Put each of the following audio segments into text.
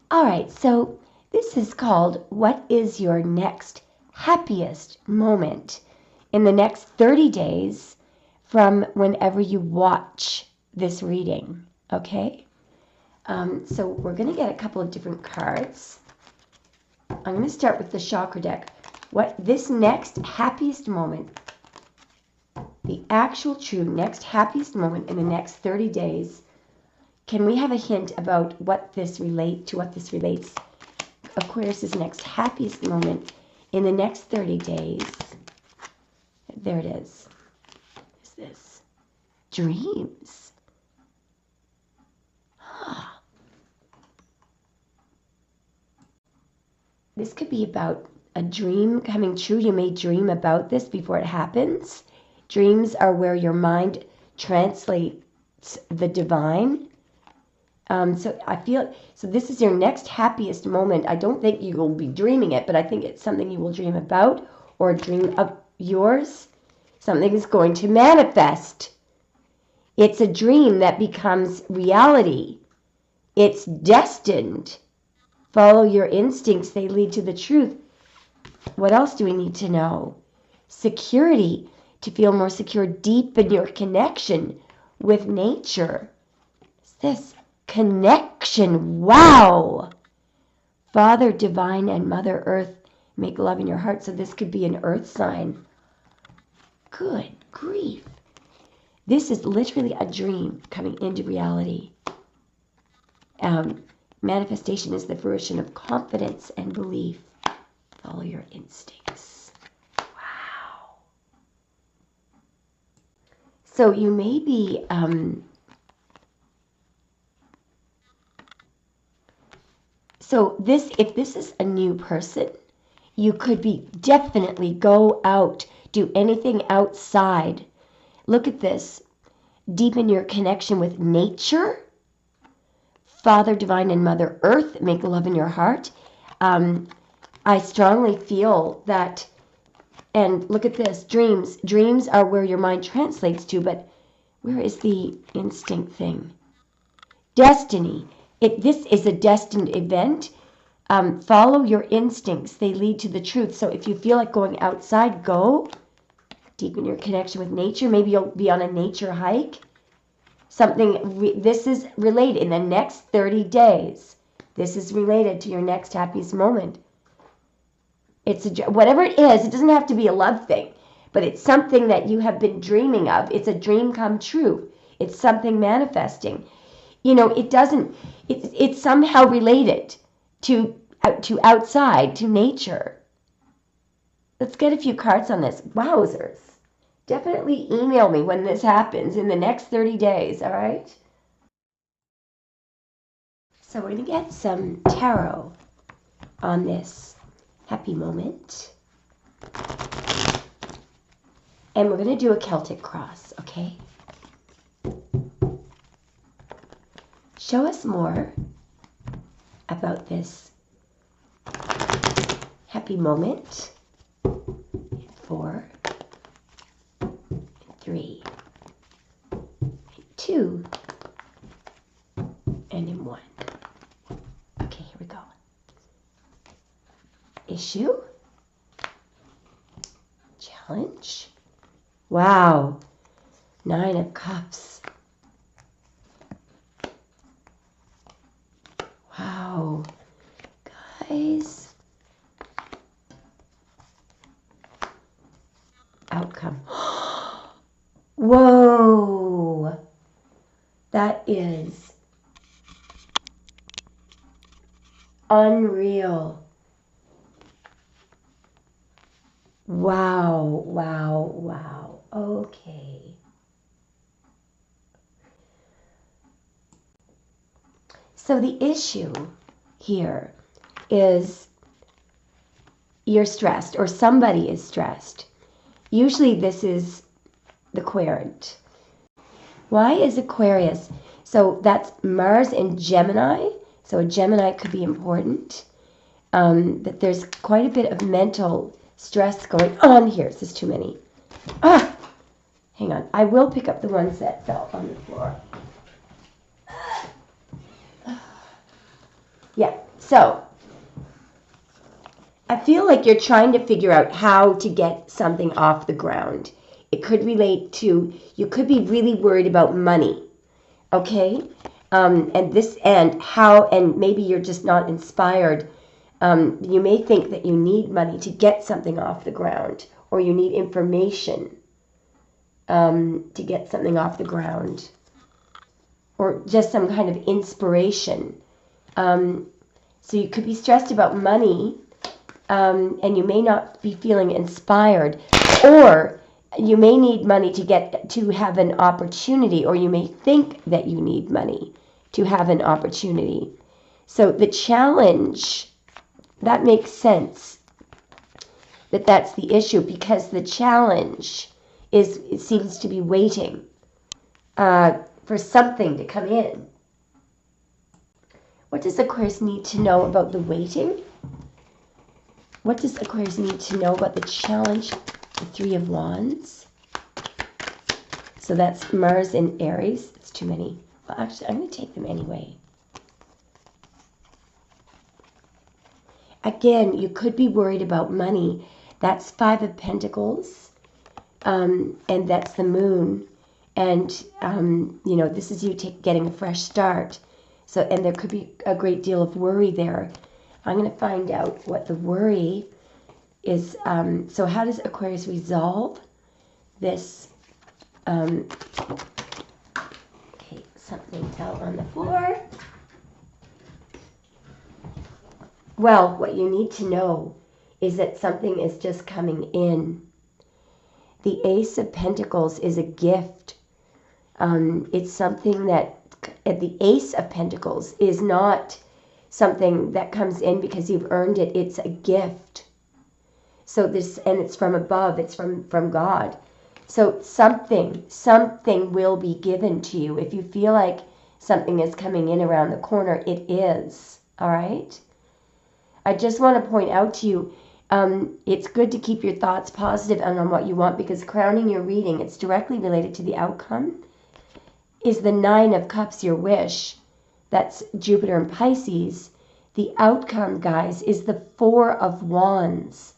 All right, so this is called What is Your Next Happiest Moment in the next 30 days from whenever you watch this reading, okay? So we're going to get a couple of different cards. I'm going to start with the chakra deck. What this next happiest moment, the actual true next happiest moment in the next 30 days, can we have a hint about what this relates? Aquarius' next happiest moment in the next 30 days. There it is. What is this? Dreams. This could be about a dream coming true. You may dream about this before it happens. Dreams are where your mind translates the divine. So I feel, so this is your next happiest moment. I don't think you will be dreaming it, but I think it's something you will dream about or a dream of yours. Something is going to manifest. It's a dream that becomes reality. It's destined. Follow your instincts. They lead to the truth. What else do we need to know? Security. To feel more secure, deepen your connection with nature. What's this? Connection. Wow. Father Divine and Mother Earth make love in your heart. So this could be an earth sign. Good grief. This is literally a dream coming into reality. Manifestation is the fruition of confidence and belief. Follow your instincts. Wow. So you may be if this is a new person, you could be definitely go out, do anything outside. Look at this. Deepen your connection with nature. Father Divine and Mother Earth make love in your heart. I strongly feel that, and look at this, dreams. Dreams are where your mind translates to, but where is the instinct thing? Destiny. This is a destined event. Follow your instincts. They lead to the truth. So if you feel like going outside, go. Deepen your connection with nature. Maybe you'll be on a nature hike. This is related in the next 30 days. This is related to your next happiest moment. Whatever it is, it doesn't have to be a love thing, but it's something that you have been dreaming of. It's a dream come true. It's something manifesting. You know, it's somehow related to outside, to nature. Let's get a few cards on this. Wowzers. Definitely email me when this happens in the next 30 days, all right? So we're going to get some tarot on this happy moment. And we're going to do a Celtic cross, okay? Show us more about this happy moment in 4, in 3, in 2, and in 1. Okay, here we go. Issue. Challenge. Wow. 9 of Cups. Wow. Guys. Outcome. Whoa. That is unreal. Wow, wow, wow. Okay. So the issue here is you're stressed or somebody is stressed. Usually this is the querent. Why is Aquarius? So that's Mars and Gemini. So a Gemini could be important. That there's quite a bit of mental stress going on here. This is too many. Hang on. I will pick up the ones that fell on the floor. Yeah, so I feel like you're trying to figure out how to get something off the ground. It could relate to, you could be really worried about money, okay? And maybe you're just not inspired. You may think that you need money to get something off the ground, or you need information to get something off the ground, or just some kind of inspiration. So you could be stressed about money, and you may not be feeling inspired, or you may need money to have an opportunity, or you may think that you need money to have an opportunity. So the challenge, that makes sense that that's the issue, because the challenge it seems to be waiting for something to come in. What does Aquarius need to know about the waiting? What does Aquarius need to know about the challenge? The Three of Wands. So that's Mars in Aries. It's too many. Well, actually, I'm going to take them anyway. Again, you could be worried about money. That's Five of Pentacles. And that's the Moon. And, this is you getting a fresh start. So, and there could be a great deal of worry there. I'm going to find out what the worry is. So how does Aquarius resolve this? Okay, something fell on the floor. Well, what you need to know is that something is just coming in. The Ace of Pentacles is a gift. It's something that the Ace of Pentacles is not something that comes in because you've earned it. It's a gift. So and it's from above. It's from God. So something will be given to you. If you feel like something is coming in around the corner, it is. All right? I just want to point out to you, it's good to keep your thoughts positive and on what you want, because crowning your reading, it's directly related to the outcome, is the Nine of Cups, your wish. That's Jupiter and Pisces. The outcome, guys, is the Four of Wands.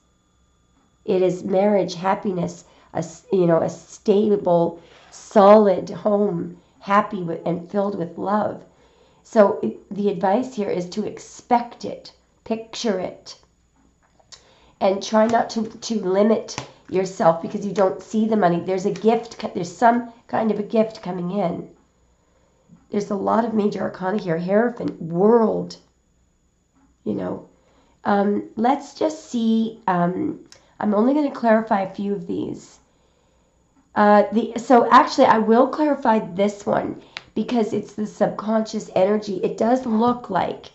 It is marriage, happiness, a stable, solid home, happy and filled with love. So the advice here is to expect it, picture it, and try not to limit yourself because you don't see the money. There's a gift. There's some kind of a gift coming in. There's a lot of major arcana here. Hierophant, world. Let's just see. I'm only going to clarify a few of these. So actually, I will clarify this one because it's the subconscious energy. It does look like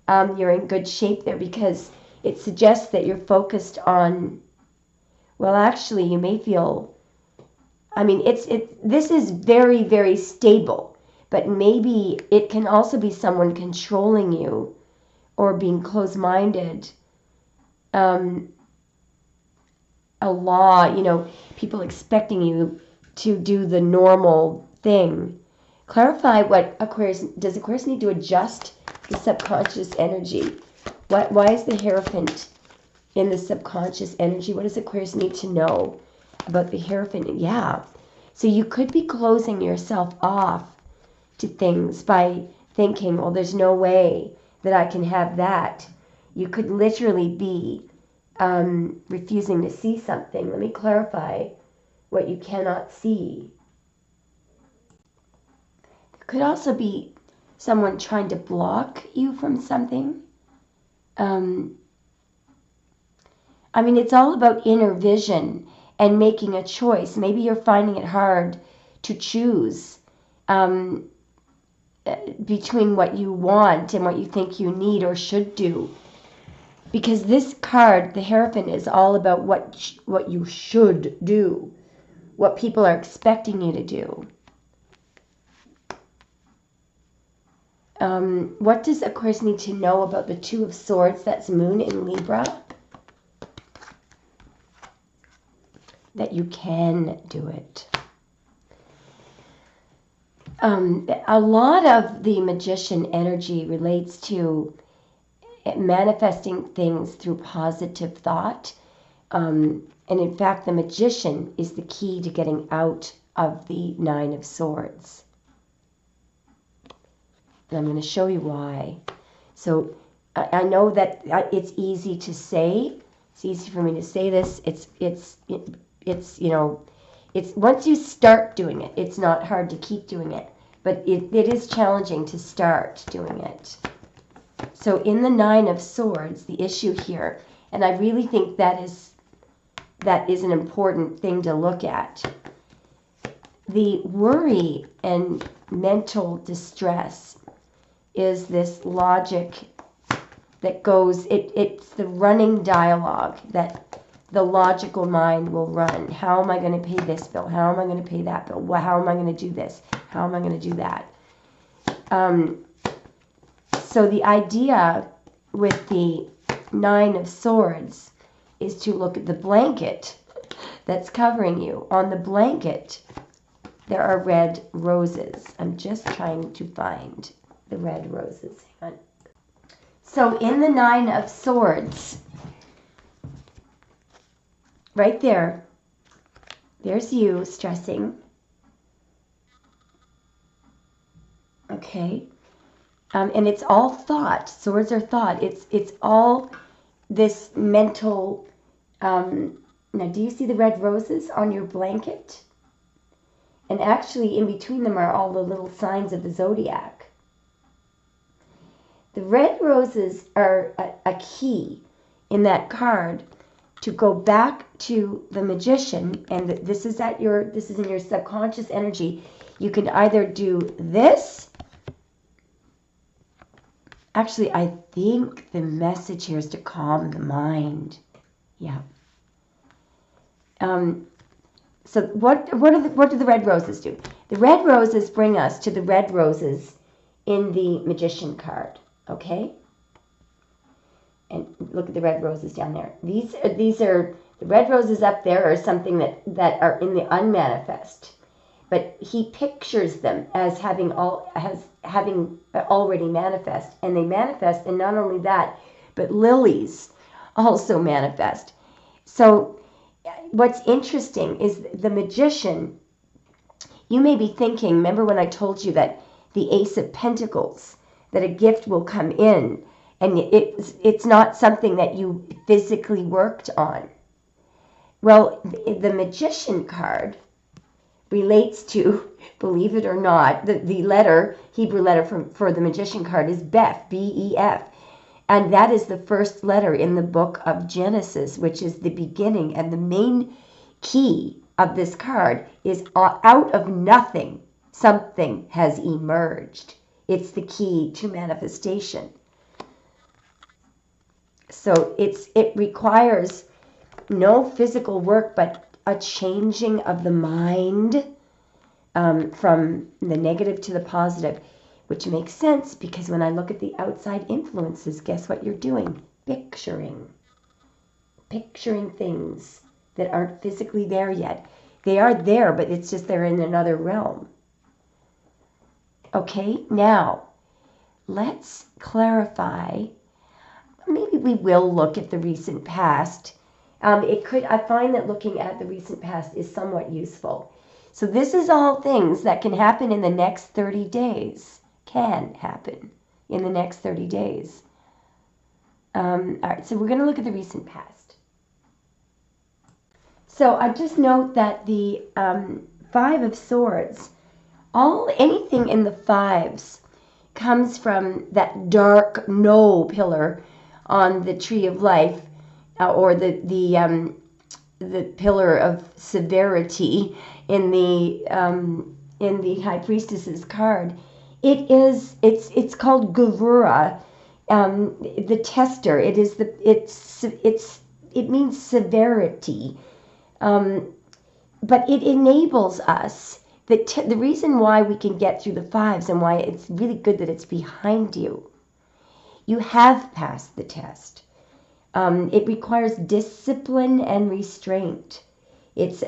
you're in good shape there, because it suggests that you're focused on. Well, actually, you may feel. This is very, very stable. But maybe it can also be someone controlling you or being closed-minded. A law, people expecting you to do the normal thing. Clarify what does Aquarius need to adjust the subconscious energy? Why is the Hierophant in the subconscious energy? What does Aquarius need to know about the Hierophant? Yeah. So you could be closing yourself off to things by thinking, well, there's no way that I can have that. You could literally be refusing to see something. Let me clarify what you cannot see. There could also be someone trying to block you from something. It's all about inner vision and making a choice. Maybe you're finding it hard to choose between what you want and what you think you need or should do. Because this card, the Hierophant, is all about what you should do, what people are expecting you to do. What does Aquarius need to know about the Two of Swords? That's Moon in Libra. That you can do it. A lot of the Magician energy relates to manifesting things through positive thought. And in fact, the Magician is the key to getting out of the Nine of Swords. And I'm going to show you why. So I know that it's easy to say. It's easy for me to say this. It's you know, it's once you start doing it, it's not hard to keep doing it. But it is challenging to start doing it. So in the Nine of Swords, the issue here, and I really think that is an important thing to look at. The worry and mental distress is this logic that goes, it's the running dialogue that the logical mind will run. How am I going to pay this bill? How am I going to pay that bill? How am I going to do this? How am I going to do that? So the idea with the Nine of Swords is to look at the blanket that's covering you. On the blanket, there are red roses. I'm just trying to find the red roses. Hang on. So in the Nine of Swords, right there, there's you stressing. Okay. And it's all thought. Swords are thought. It's all this mental. Now, do you see the red roses on your blanket? And actually, in between them are all the little signs of the zodiac. The red roses are a key in that card to go back to the Magician, and this is in your subconscious energy. You can either do this. Actually, I think the message here is to calm the mind. Yeah. So what do the red roses do? The red roses bring us to the red roses in the Magician card. Okay. And look at the red roses down there. These are the red roses up there are something that are in the unmanifest. But he pictures them as having already manifest, and they manifest, and not only that, but lilies also manifest. So what's interesting is the Magician. You may be thinking, remember when I told you that the Ace of Pentacles, that a gift will come in, and it's not something that you physically worked on. Well, the Magician card relates to, believe it or not, the Hebrew letter for the Magician card is Beth, B-E-F. And that is the first letter in the book of Genesis, which is the beginning. And the main key of this card is out of nothing, something has emerged. It's the key to manifestation. So it requires no physical work, but a changing of the mind from the negative to the positive, which makes sense because when I look at the outside influences, guess what you're doing? Picturing things that aren't physically there yet. They are there, but it's just they're in another realm. Okay, now let's clarify. Maybe we will look at the recent past. I find that looking at the recent past is somewhat useful. So this is all things that can happen in the next 30 days. Can happen in the next 30 days. All right, so we're going to look at the recent past. So I just note that the Five of Swords, anything in the fives comes from that dark no pillar on the Tree of Life, or the pillar of severity in the High Priestess's card. It's called Gevura, the tester. It means severity, but it enables us. The reason why we can get through the fives and why it's really good that it's behind you. You have passed the test. It requires discipline and restraint. It's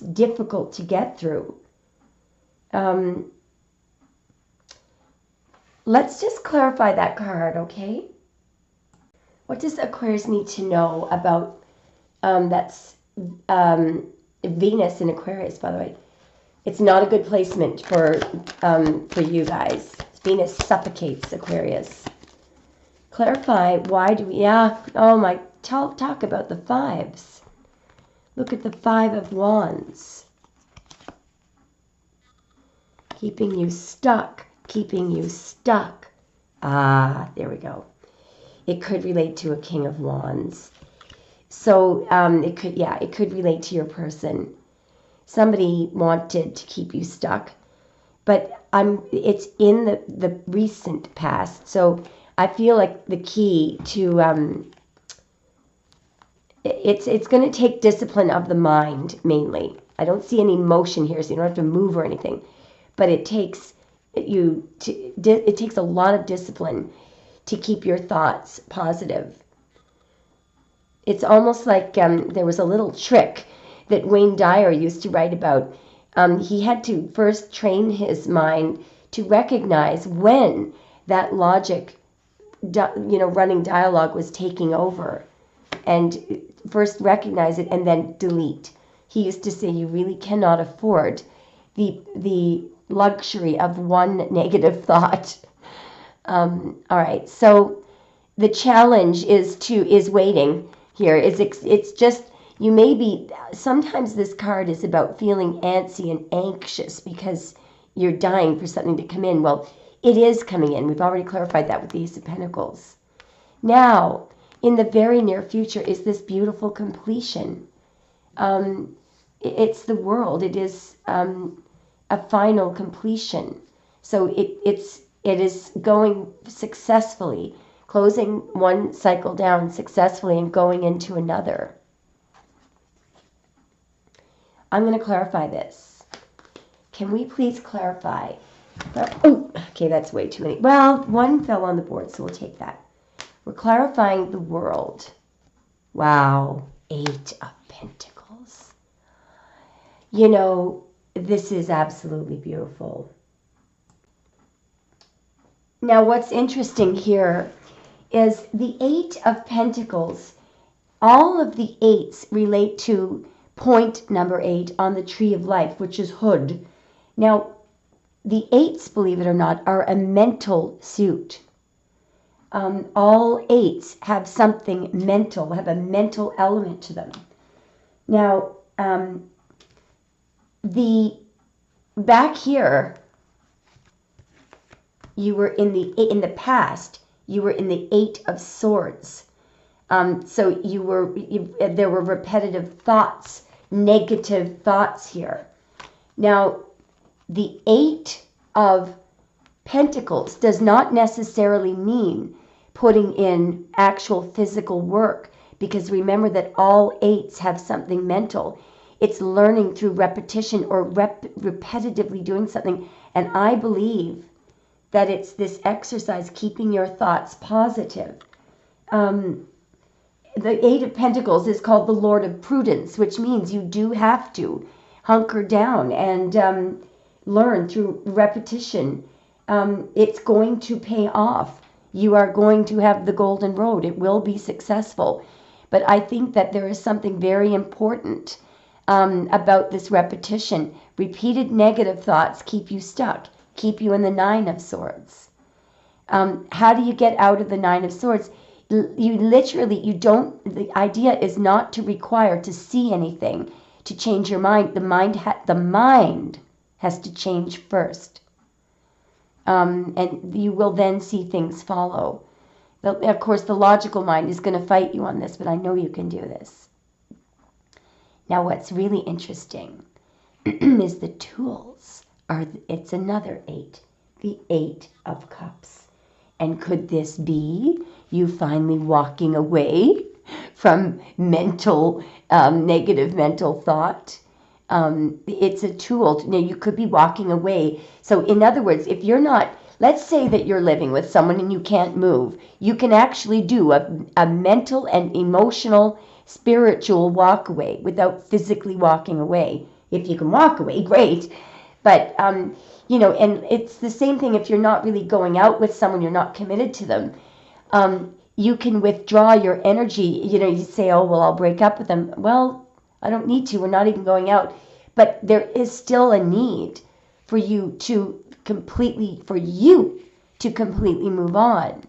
difficult to get through. let's just clarify that card, okay? What does Aquarius need to know about, that's Venus in Aquarius, by the way. It's not a good placement for you guys. Venus suffocates Aquarius. Clarify, why do we, oh my, talk about the fives. Look at the 5 of Wands. Keeping you stuck, keeping you stuck. There we go. It could relate to a King of Wands. So it could relate to your person. Somebody wanted to keep you stuck, but it's in the recent past. So I feel like the key to it's going to take discipline of the mind mainly. I don't see any motion here, so you don't have to move or anything. But it takes it takes a lot of discipline to keep your thoughts positive. It's almost like there was a little trick that Wayne Dyer used to write about. He had to first train his mind to recognize when that logic, running dialogue was taking over, and first recognize it and then delete. He used to say you really cannot afford the luxury of one negative thought. All right, so the challenge is waiting here. It's just, you may be, sometimes this card is about feeling antsy and anxious because you're dying for something to come in. Well, it is coming in. We've already clarified that with the Ace of Pentacles. Now, in the very near future is this beautiful completion. It's the World. It is a final completion. So it is going successfully, closing one cycle down successfully and going into another. I'm going to clarify this. Can we please clarify? Oh, okay, that's way too many. Well, one fell on the board, so we'll take that. We're clarifying the World. Wow, 8 of Pentacles. This is absolutely beautiful. Now, what's interesting here is the 8 of Pentacles. All of the 8s relate to point number 8 on the Tree of Life, which is Hood. Now, the 8s, believe it or not, are a mental suit. All 8s have something mental, have a mental element to them. Now, back here, you were in the past, you were in the 8 of Swords. So there were repetitive thoughts, negative thoughts here. Now, the 8 of Pentacles does not necessarily mean putting in actual physical work, because remember that all 8s have something mental. It's learning through repetition or repetitively doing something. And I believe that it's this exercise, keeping your thoughts positive. The 8 of Pentacles is called the Lord of Prudence, which means you do have to hunker down and learn through repetition. It's going to pay off. You are going to have the golden road. It will be successful. But I think that there is something very important about this repetition. Repeated negative thoughts keep you stuck, keep you in the 9 of Swords. How do you get out of the 9 of Swords? The idea is not to require to see anything to change your mind. The mind has to change first. And you will then see things follow. Of course, the logical mind is going to fight you on this, but I know you can do this. Now, what's really interesting is the tools. It's another 8, the 8 of Cups. And could this be you finally walking away from negative mental thought? It's a tool. Now, you could be walking away. So in other words, if you're not, let's say that you're living with someone and you can't move, you can actually do a mental and emotional, spiritual walk away without physically walking away. If you can walk away, great. But and it's the same thing if you're not really going out with someone, you're not committed to them. You can withdraw your energy. You say, oh, well, I'll break up with them. Well, I don't need to. We're not even going out. But there is still a need for you to completely move on.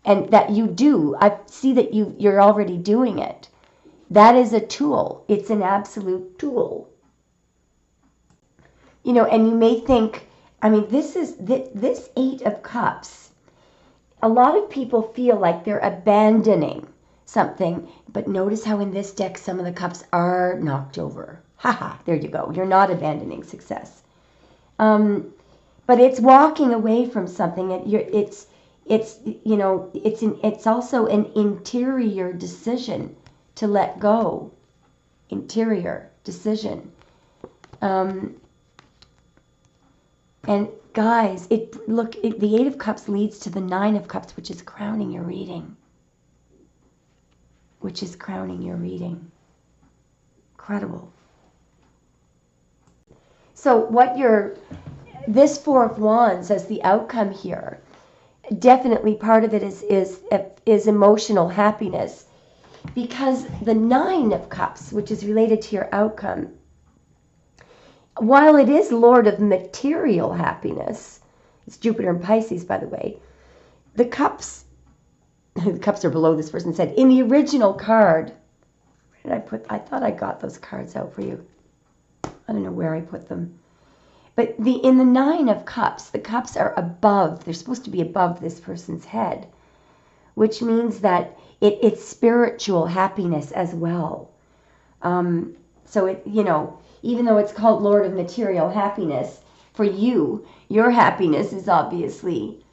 And that you do. I see that you're already doing it. That is a tool. It's an absolute tool. And you may think, this 8 of Cups. A lot of people feel like they're abandoning something, but notice how in this deck some of the cups are knocked over. Haha, there you go. You're not abandoning success. But it's walking away from something. It's also an interior decision to let go. Interior decision. And guys, the 8 of Cups leads to the 9 of Cups, which is crowning your reading. Incredible. So this 4 of Wands as the outcome here, definitely part of it is emotional happiness, because the 9 of Cups, which is related to your outcome, while it is Lord of material happiness, it's Jupiter and Pisces, by the way, the cups are below, this person said. In the original card, where did I thought I got those cards out for you. I don't know where I put them. But in the 9 of Cups, the cups are above, they're supposed to be above this person's head, which means that it's spiritual happiness as well. So even though it's called Lord of Material Happiness, for you, your happiness is obviously,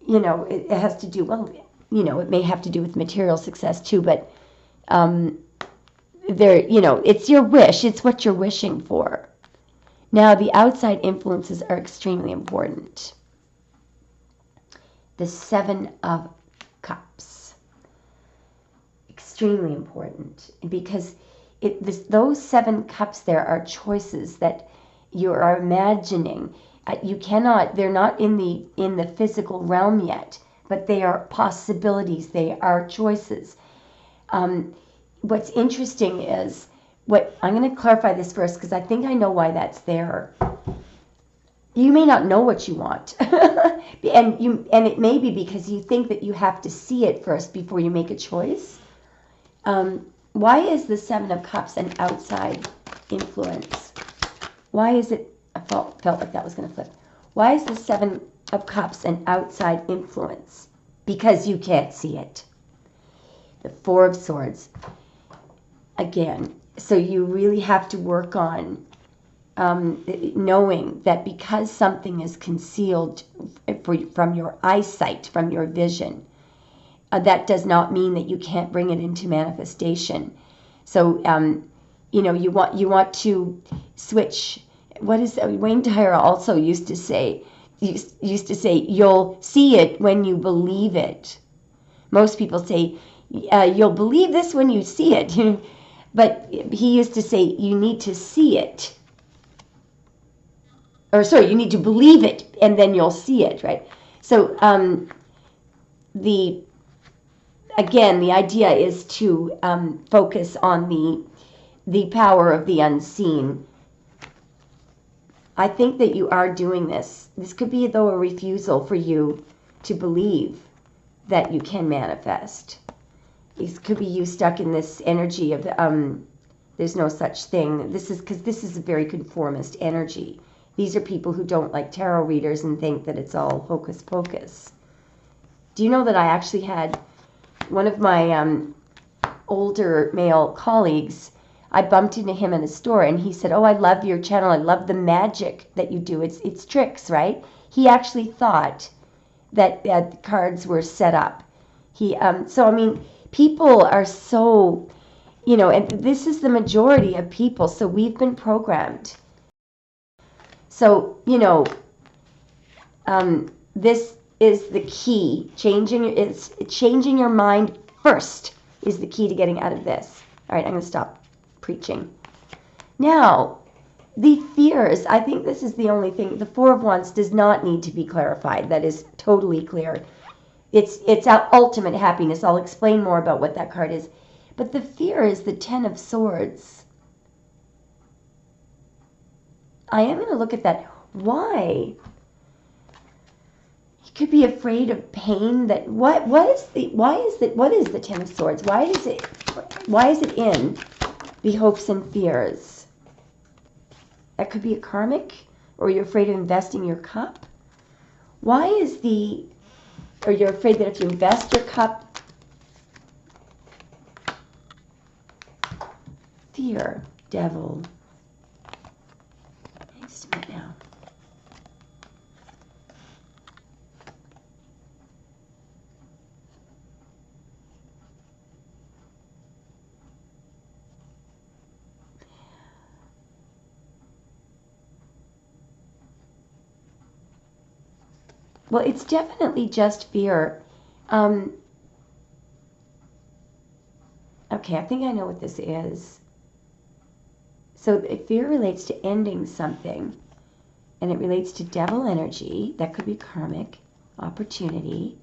it has to do, it may have to do with material success too, but it's your wish, it's what you're wishing for. Now, the outside influences are extremely important. The 7 of Cups, extremely important, because those 7 cups there are choices that you are imagining. They're not in the physical realm yet, but they are possibilities, they are choices. What's interesting is, I'm going to clarify this first, because I think I know why that's there. You may not know what you want, and it may be because you think that you have to see it first before you make a choice. Why is the 7 of Cups an outside influence? Why is it, I felt like that was going to flip. Why is the 7 of Cups an outside influence? Because you can't see it. The 4 of Swords, again, so you really have to work on knowing that because something is concealed from your eyesight, from your vision, that does not mean that you can't bring it into manifestation. So, you want to switch. What is Wayne Dyer also used to say? You'll see it when you believe it. Most people say you'll believe this when you see it, but he used to say you need to see it. You need to believe it, and then you'll see it, right? So, the idea is to focus on the power of the unseen. I think that you are doing this. This could be, though, a refusal for you to believe that you can manifest. This could be you stuck in this energy of there's no such thing. This is because this is a very conformist energy. These are people who don't like tarot readers and think that it's all hocus pocus. Do you know that I actually had one of my older male colleagues, I bumped into him in a store, and he said, "Oh, I love your channel. I love the magic that you do. It's tricks, right?" He actually thought that the cards were set up. People are so, and this is the majority of people, so we've been programmed. So, this is the key. Changing your mind first is the key to getting out of this. All right, I'm going to stop preaching. Now, The fears, I think this is the only thing. The Four of Wands does not need to be clarified. That is totally clear. It's our ultimate happiness. I'll explain more about what that card is. But the fear is the Ten of Swords. I am going to look at that. Why? You could be afraid of pain. That what is the Ten of Swords? Why is it in the hopes and fears? That could be a karmic, or you're afraid of investing your cup. Why is or you're afraid that if you invest your cup, fear, devil. Just a minute now. Well, it's definitely just fear. Okay, I think I know what this is. So fear relates to ending something, and it relates to devil energy. That could be karmic, opportunity,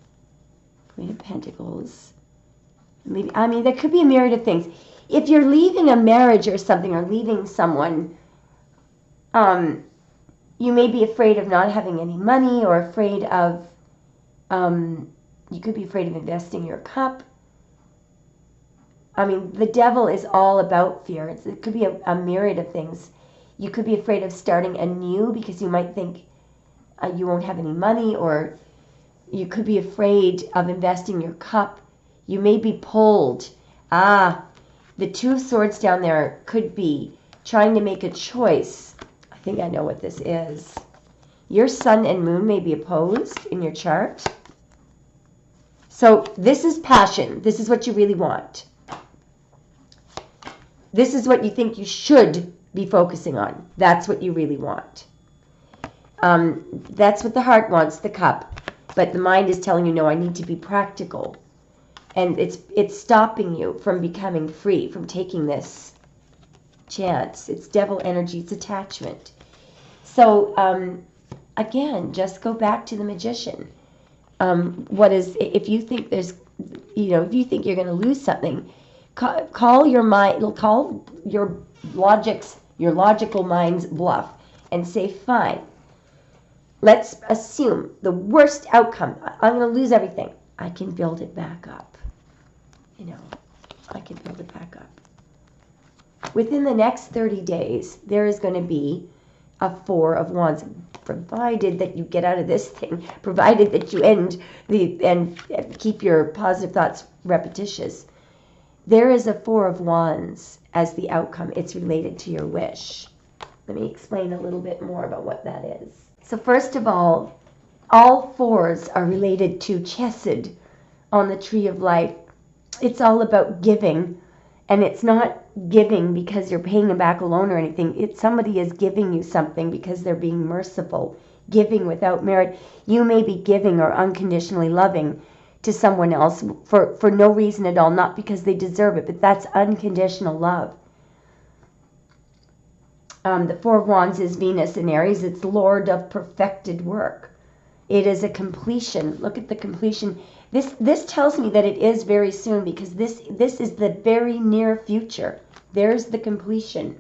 Queen of Pentacles. I mean, there could be a myriad of things. If you're leaving a marriage or something, or leaving someone, you may be afraid of not having any money, or afraid of, you could be afraid of investing your cup. I mean, the devil is all about fear. It could be a myriad of things. You could be afraid of starting anew because you might think you won't have any money, or you could be afraid of investing your cup. You may be pulled. The Two of Swords down there could be trying to make a choice. I think I know what this is. Your sun and moon may be opposed in your chart. So this is passion. This is what you really want. This is what you think you should be focusing on. That's what you really want. That's what the heart wants, the cup. But the mind is telling you, no, I need to be practical. And it's stopping you from becoming free, from taking this chance. It's devil energy. It's attachment. So, again, just go back to the Magician. If you think if you think you're going to lose something, call your mind, call your logical mind's bluff and say, fine, let's assume the worst outcome. I'm going to lose everything. I can build it back up. I can build it back up. Within the next 30 days, there is going to be a Four of Wands, provided that you get out of this thing, provided that you end and keep your positive thoughts repetitious. There is a Four of Wands as the outcome. It's related to your wish. Let me explain a little bit more about what that is. So first of all fours are related to chesed on the tree of life. It's all about giving, and it's not giving because you're paying them back a loan or anything. Somebody is giving you something because they're being merciful, giving without merit. You may be giving or unconditionally loving to someone else for no reason at all, not because they deserve it, but that's unconditional love. The Four of Wands is Venus in Aries. It's Lord of perfected work. It is a completion. Look at the completion. This tells me that it is very soon, because this is the very near future. There's the completion.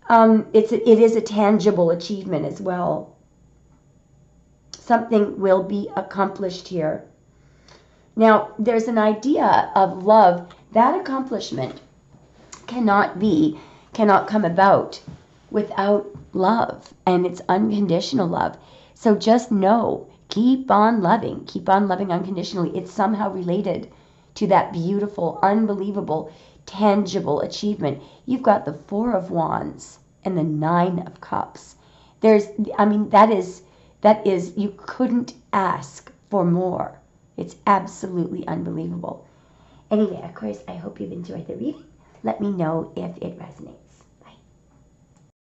It is a tangible achievement as well. Something will be accomplished here. Now, there's an idea of love. That accomplishment cannot come about without love, and it's unconditional love. So just know, keep on loving unconditionally. It's somehow related to that beautiful, unbelievable, tangible achievement. You've got the Four of Wands and the Nine of Cups. That is, you couldn't ask for more. It's absolutely unbelievable. Anyway, Aquarius, I hope you've enjoyed the reading. Let me know if it resonates.